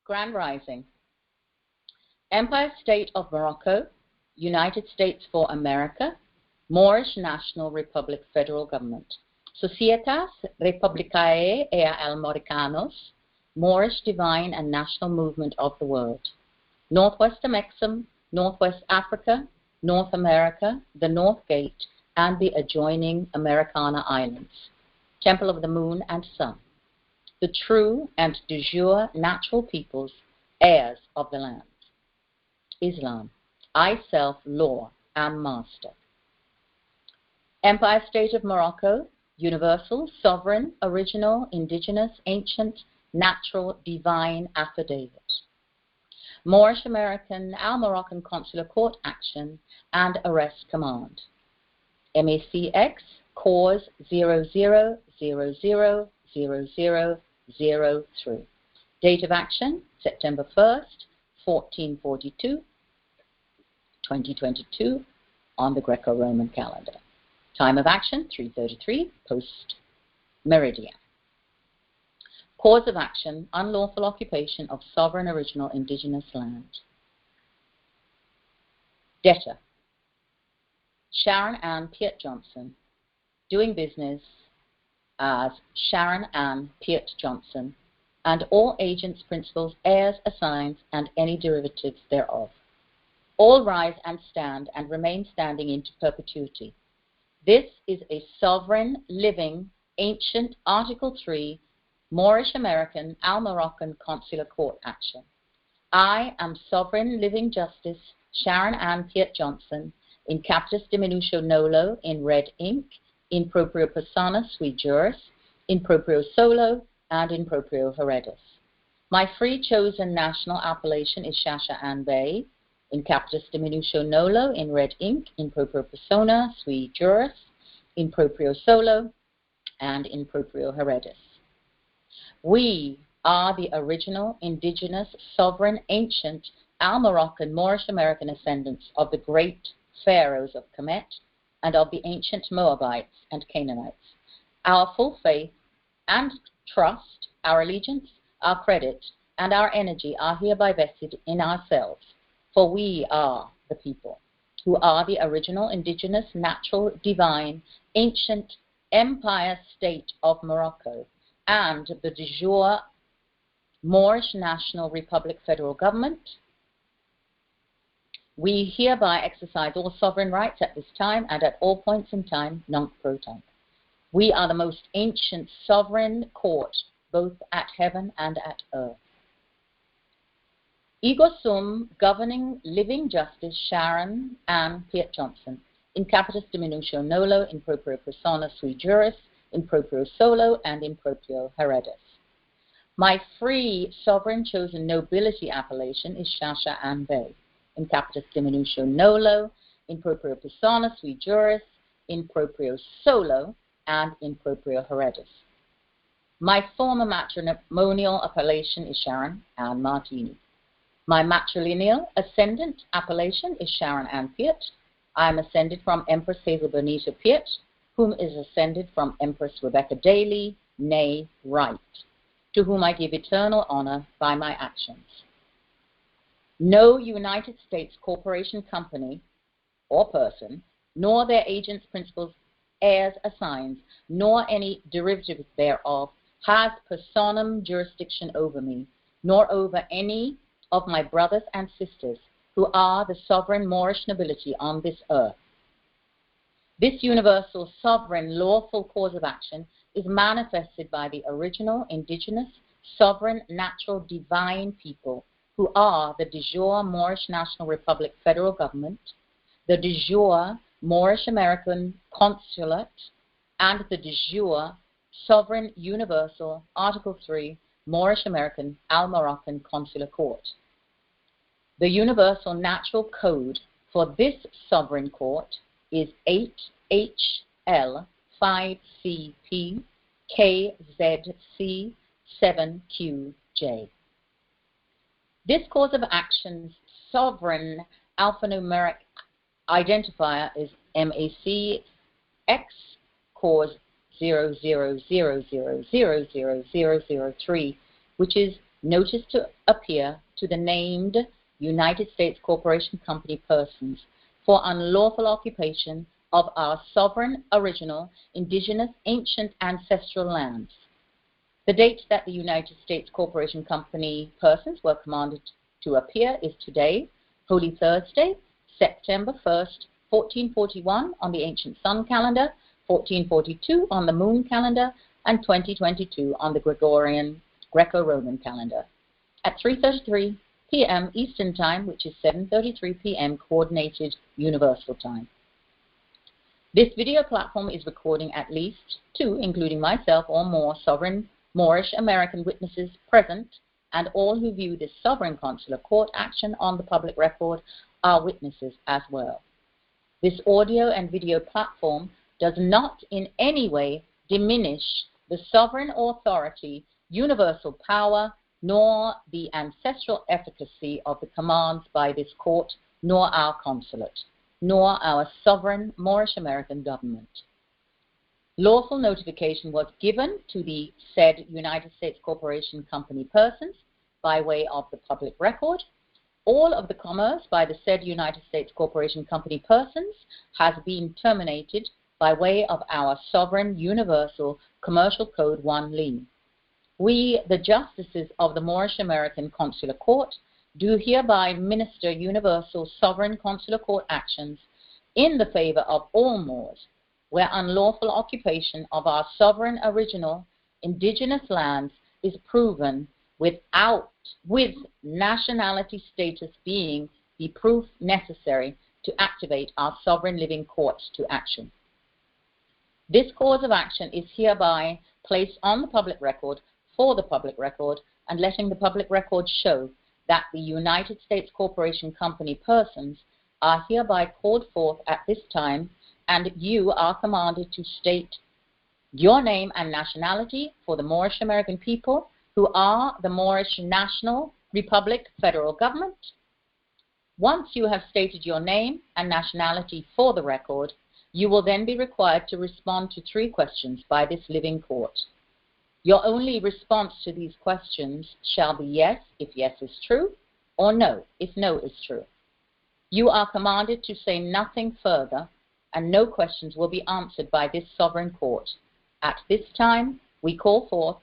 Grand Rising. Empire State of Morocco, United States for America, Moorish National Republic Federal Government. Societas Republicae e Moorish Divine and National Movement of the World. Northwest Amexem, Northwest Africa, North America, the North Gate, and the adjoining Americana Islands. Temple of the Moon and Sun. The true and de jure natural peoples, heirs of the land. Islam. I self, law, am master. Empire State of Morocco, universal, sovereign, original, indigenous, ancient, natural, divine affidavit. Moorish American Consular Court action and arrest command. MACX, cause 00000003. Date of action, September 1st, 1442, 2022, on the Greco-Roman calendar. Time of action, 3:33, post meridian. Cause of action, unlawful occupation of sovereign original indigenous land. Debtor, Sharon Ann Piet Johnson, doing business as Sharon Ann Piet Johnson, and all agents, principals, heirs, assigns, and any derivatives thereof. All rise and stand and remain standing into perpetuity. This is a sovereign, living, ancient, Article 3, Moorish American Consular Court action. I am sovereign, living justice, Sharon Ann Piet Johnson, in capitis diminutio nolo, in red ink, in proprio persona sui juris, in proprio solo, and in proprio heredis. My free chosen national appellation is Shasha Ann Bay, in capitis diminutio nolo, in red ink, in proprio persona sui juris, in proprio solo, and in proprio heredis. We are the original, indigenous, sovereign, ancient, Al-Moroccan, Moorish American ascendants of the great pharaohs of Kemet and of the ancient Moabites and Canaanites. Our full faith and trust, our allegiance, our credit, and our energy are hereby vested in ourselves, for we are the people, who are the original, indigenous, natural, divine, ancient Empire State of Morocco, and the de jure Moorish National Republic Federal Government. We hereby exercise all sovereign rights at this time and at all points in time, nunc pro tunc. We are the most ancient sovereign court, both at heaven and at earth. Ego sum, governing living justice, Sharon Ann Piet Johnson, in capitis diminutio nolo, in proprio persona sui juris, in proprio solo, and in proprio heredis. My free, sovereign chosen nobility appellation is Shasha Ann Bay, in capitis diminutio nolo, in proprio persona sui juris, in proprio solo, and in proprio heredis. My former matrimonial appellation is Sharon Ann Martini. My matrilineal ascendant appellation is Sharon Ann Piet. I am ascended from Empress Hazel Bonita Piet, whom is ascended from Empress Rebecca Daly, née Wright, to whom I give eternal honor by my actions. No United States corporation, company, or person, nor their agents, principals, heirs, assigns, nor any derivative thereof, has personum jurisdiction over me, nor over any of my brothers and sisters, who are the sovereign Moorish nobility on this earth. This universal, sovereign, lawful cause of action is manifested by the original, indigenous, sovereign, natural, divine people, who are the de jure Moorish National Republic Federal Government, the de jure Moorish American Consulate, and the de jure Sovereign Universal Article 3 Moorish American Al-Moroccan Consular Court. The Universal Natural Code for this sovereign court is 8HL5CP KZC 7QJ. This cause of action's sovereign alphanumeric identifier is MACX cause 00000003, which is notice to appear to the named United States Corporation Company persons for unlawful occupation of our sovereign, original, indigenous, ancient, ancestral lands. The date that the United States Corporation Company persons were commanded to appear is today, Holy Thursday, September 1st, 1441 on the ancient sun calendar, 1442 on the moon calendar, and 2022 on the Gregorian Greco-Roman calendar, at 3:33 p.m. Eastern Time, which is 7:33 p.m. Coordinated Universal Time. This video platform is recording at least 2, including myself or more, sovereign Moorish American witnesses present, and all who view this sovereign consular court action on the public record are witnesses as well. This audio and video platform does not in any way diminish the sovereign authority, universal power, nor the ancestral efficacy of the commands by this court, nor our consulate, nor our sovereign Moorish American government. Lawful notification was given to the said United States Corporation Company persons by way of the public record. All of the commerce by the said United States Corporation Company persons has been terminated by way of our sovereign universal commercial code 1 lien. We, the justices of the Moorish American Consular Court, do hereby minister universal sovereign consular court actions in the favor of all Moors, where unlawful occupation of our sovereign original indigenous lands is proven with nationality status being the proof necessary to activate our sovereign living courts to action. This cause of action is hereby placed on the public record for the public record, and letting the public record show that the United States Corporation Company persons are hereby called forth at this time, and you are commanded to state your name and nationality for the Moorish American people who are the Moorish National Republic Federal Government. Once you have stated your name and nationality for the record, you will then be required to respond to 3 questions by this living court. Your only response to these questions shall be yes, if yes is true, or no, if no is true. You are commanded to say nothing further, and no questions will be answered by this sovereign court. At this time, we call forth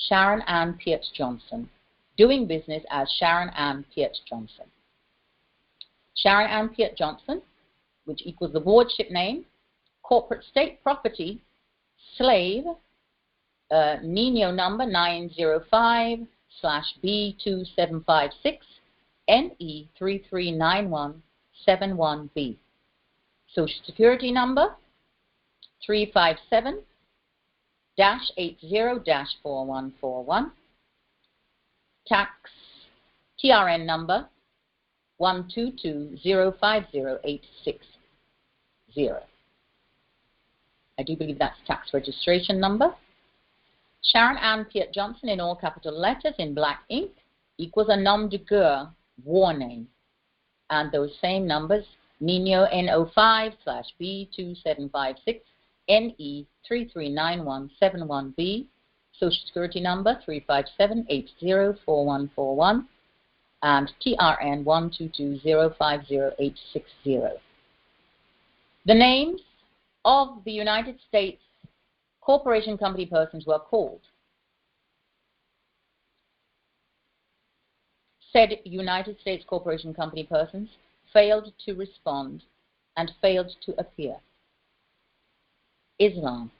Sharon Ann Peart Johnson, doing business as Sharon Ann Peart Johnson. Sharon Ann Peart Johnson, which equals the wardship name, corporate state property, slave, Nino number 905/B2756, NE339171B. Social Security number 357-80-4141. Tax TRN number 122050860. I do believe that's tax registration number. Sharon Ann Peart Johnson in all capital letters in black ink equals a nom de guerre, war name. And those same numbers, Nino N05/B2756, NE339171B, Social Security number 357-80-4141, and TRN 122050860. The names of the United States Corporation Company persons were called. Said United States Corporation Company persons failed to respond and failed to appear. Islam.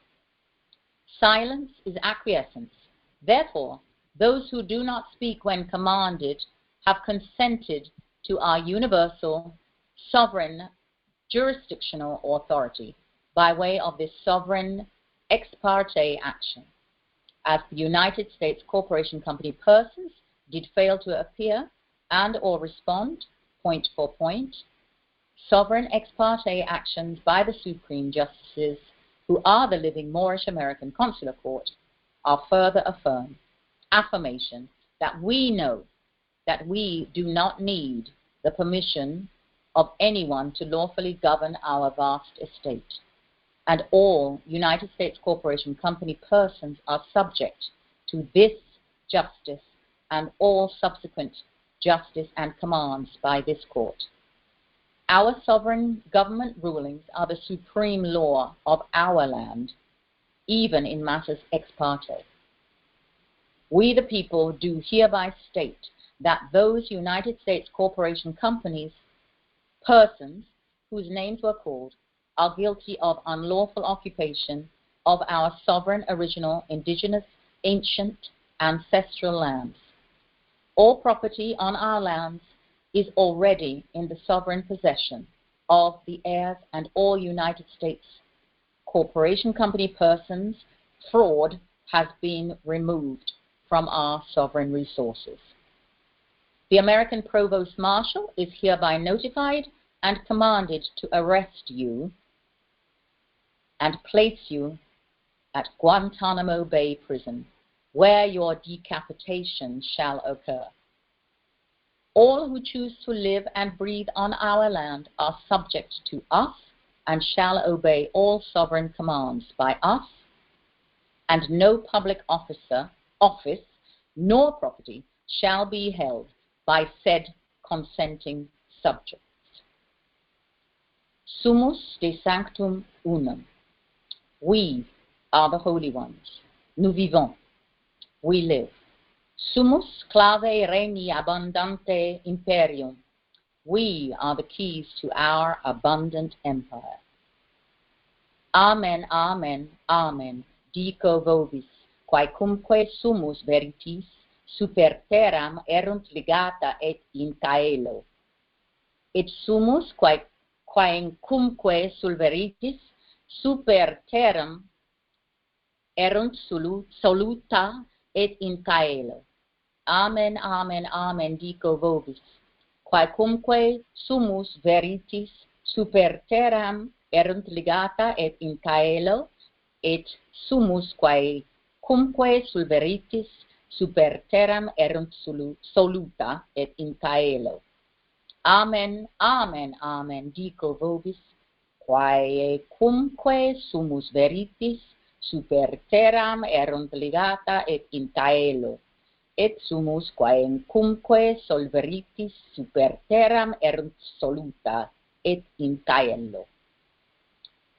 Silence is acquiescence. Therefore, those who do not speak when commanded have consented to our universal, sovereign, jurisdictional authority by way of this sovereign ex parte action. As the United States Corporation Company persons did fail to appear and or respond, point for point, sovereign ex parte actions by the Supreme Justices, who are the living Moorish American Consular Court, are further affirmation that we know that we do not need the permission of anyone to lawfully govern our vast estate, and all United States Corporation Company persons are subject to this justice and all subsequent justice and commands by this court. Our sovereign government rulings are the supreme law of our land, even in matters ex parte. We the people do hereby state that those United States corporation companies, persons whose names were called, are guilty of unlawful occupation of our sovereign, original, indigenous, ancient, ancestral lands. All property on our lands is already in the sovereign possession of the heirs and all United States corporation company persons. Fraud has been removed from our sovereign resources. The American Provost Marshal is hereby notified and commanded to arrest you and place you at Guantanamo Bay Prison, where your decapitation shall occur. All who choose to live and breathe on our land are subject to us and shall obey all sovereign commands by us, and no public office nor property shall be held by said consenting subjects. Sumus de sanctum unum. We are the holy ones. Nous vivons. We live. Sumus clave regni abundante imperium. We are the keys to our abundant empire. Amen, amen, amen. Dico vobis, quaecumque sumus veritis super terram erunt ligata et in caelo. Et sumus quaecumque sul veritis super terram erunt soluta et in caelo. Amen, amen, amen, dico vobis. Quaecumque sumus veritis super terram erunt ligata et in caelo, et sumus quaecumque sul veritis super terram erunt soluta et in caelo. Amen, amen, amen, dico vobis. Quaecumque sumus veritis super terram erunt ligata et in caelo, et sumus quaecumque sol veritis super terram erunt soluta et in caelo.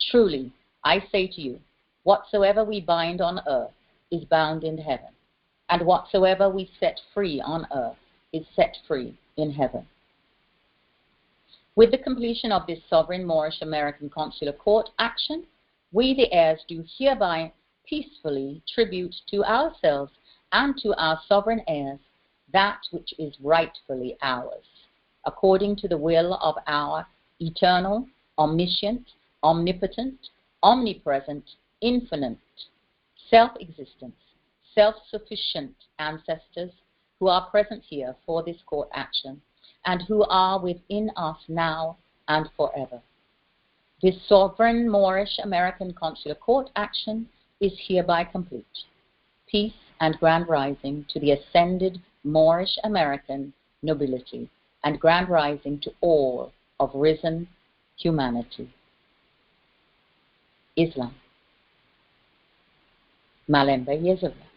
Truly, I say to you, whatsoever we bind on earth is bound in heaven, and whatsoever we set free on earth is set free in heaven. With the completion of this sovereign Moorish American Consular Court action, we the heirs do hereby peacefully tribute to ourselves and to our sovereign heirs that which is rightfully ours, according to the will of our eternal, omniscient, omnipotent, omnipresent, infinite, self-existent, self-sufficient ancestors who are present here for this court action and who are within us now and forever. This sovereign Moorish American Consular Court action is hereby complete. Peace and grand rising to the ascended Moorish American nobility, and grand rising to all of risen humanity. Islam. Malemba Yezullah.